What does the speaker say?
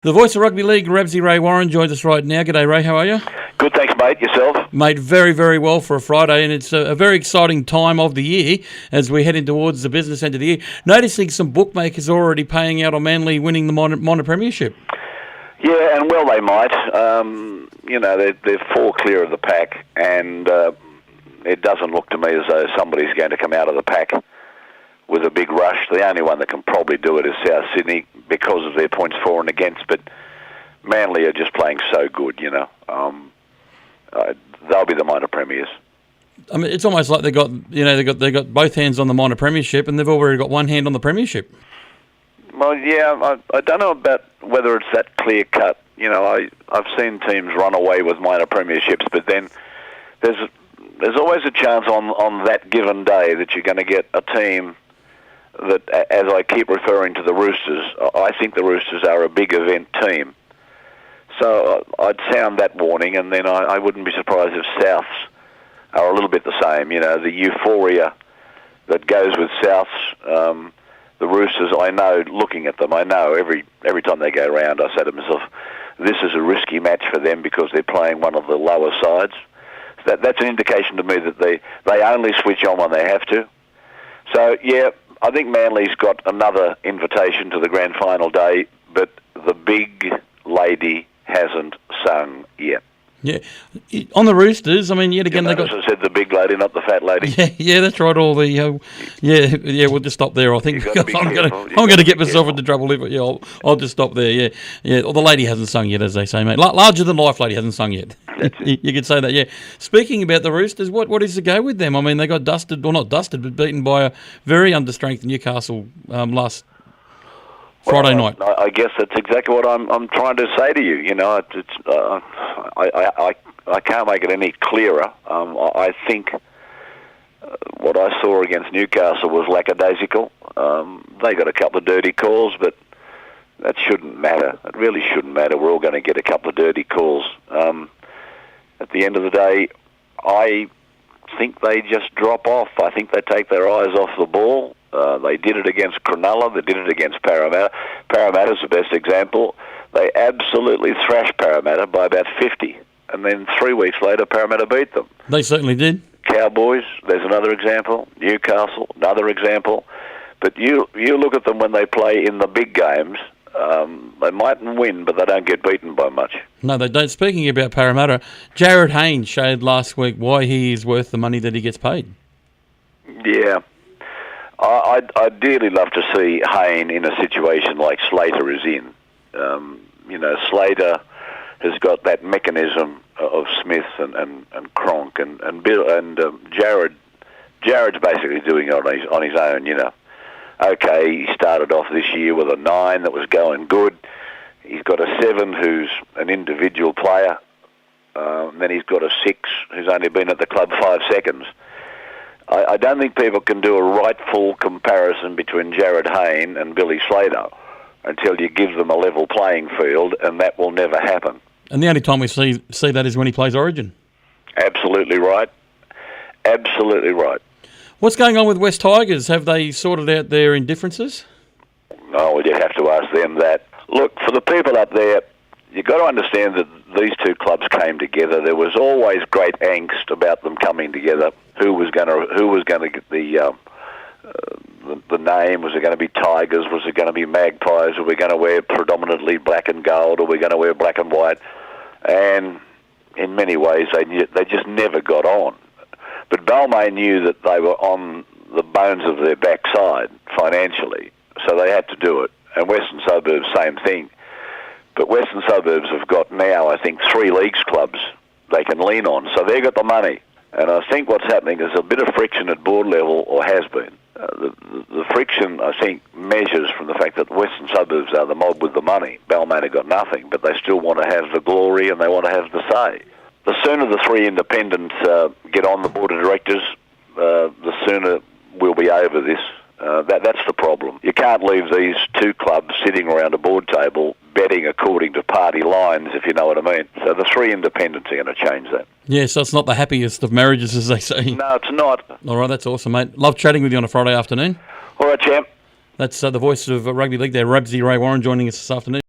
The voice of rugby league, Rabsy Ray Warren, joins us right now. G'day, Ray. How are you? Good, thanks, mate. Yourself? Mate, very, very well for a Friday, and it's a very exciting time of the year as we're heading towards the business end of the year. Noticing some bookmakers already paying out on Manly winning the minor premiership. Yeah, and well they might. They're four clear of the pack, and it doesn't look to me as though somebody's going to come out of the pack with a big rush. The only one that can probably do it is South Sydney because of their points for and against, but Manly are just playing so good, they'll be the minor premiers. I mean, it's almost like they got both hands on the minor premiership, and they've already got one hand on the premiership. Well, yeah, I don't know about whether it's that clear cut. I've seen teams run away with minor premierships, but then there's always a chance on that given day that you're going to get a team that, as I keep referring to the Roosters, I think the Roosters are a big event team. So I'd sound that warning, and then I wouldn't be surprised if Souths are a little bit the same. The euphoria that goes with Souths. The Roosters, I know, looking at them, I know every time they go around, I say to myself, this is a risky match for them because they're playing one of the lower sides. That's an indication to me that they only switch on when they have to. So, yeah, I think Manly's got another invitation to the grand final day, but the big lady hasn't sung yet. Yeah, on the Roosters, I mean, yet again they got. I said the big lady, not the fat lady. Yeah, that's right. All the we'll just stop there. I think I'm going to get myself into trouble. I'll just stop there. Yeah. Well, the lady hasn't sung yet, as they say, mate. Larger than life lady hasn't sung yet. You could say that. Yeah. Speaking about the Roosters, what is the go with them? I mean, they got dusted, well, not dusted, but beaten by a very understrength Newcastle last Friday night. I guess that's exactly what I'm trying to say to you. I can't make it any clearer. I think what I saw against Newcastle was lackadaisical. They got a couple of dirty calls, but that shouldn't matter. It really shouldn't matter. We're all going to get a couple of dirty calls. At the end of the day, I think they just drop off. I think they take their eyes off the ball. They did it against Cronulla. They did it against Parramatta. Parramatta's the best example. They absolutely thrashed Parramatta by about 50. And then 3 weeks later, Parramatta beat them. They certainly did. Cowboys, there's another example. Newcastle, another example. But you look at them when they play in the big games. They mightn't win, but they don't get beaten by much. No, they don't. Speaking about Parramatta, Jared Hayne showed last week why he is worth the money that he gets paid. Yeah. I'd dearly love to see Hayne in a situation like Slater is in. Slater has got that mechanism of Smith and Cronk and Bill and Jared. Jared's basically doing it on his own. Okay, he started off this year with a 9 that was going good. He's got a 7 who's an individual player. Then he's got a 6 who's only been at the club 5 seconds. I don't think people can do a rightful comparison between Jared Hayne and Billy Slater until you give them a level playing field, and that will never happen. And the only time we see that is when he plays Origin. Absolutely right. Absolutely right. What's going on with West Tigers? Have they sorted out their indifferences? No, well, you have to ask them that. Look, for the people up there, you've got to understand that these two clubs came together. There was always great angst about them coming together. Who was going to get the name? Was it going to be Tigers? Was it going to be Magpies? Were we going to wear predominantly black and gold? Or were we going to wear black and white? And in many ways, they just never got on. But Balmain knew that they were on the bones of their backside financially, so they had to do it. And Western Suburbs, same thing. But Western Suburbs have got now, I think, 3 leagues clubs they can lean on, so they've got the money. And I think what's happening is a bit of friction at board level, or has been. The friction, I think, measures from the fact that Western Suburbs are the mob with the money. Balmain have got nothing, but they still want to have the glory and they want to have the say. The sooner the 3 independents get on the board of directors, the sooner we'll be over this. That's the problem. You can't leave these 2 clubs sitting around a board table betting according to party lines, if you know what I mean. So the 3 independents are going to change that. Yeah, so it's not the happiest of marriages, as they say. No, it's not. All right, that's awesome, mate. Love chatting with you on a Friday afternoon. All right, champ. That's the voice of rugby league there, Rabsy Ray Warren, joining us this afternoon.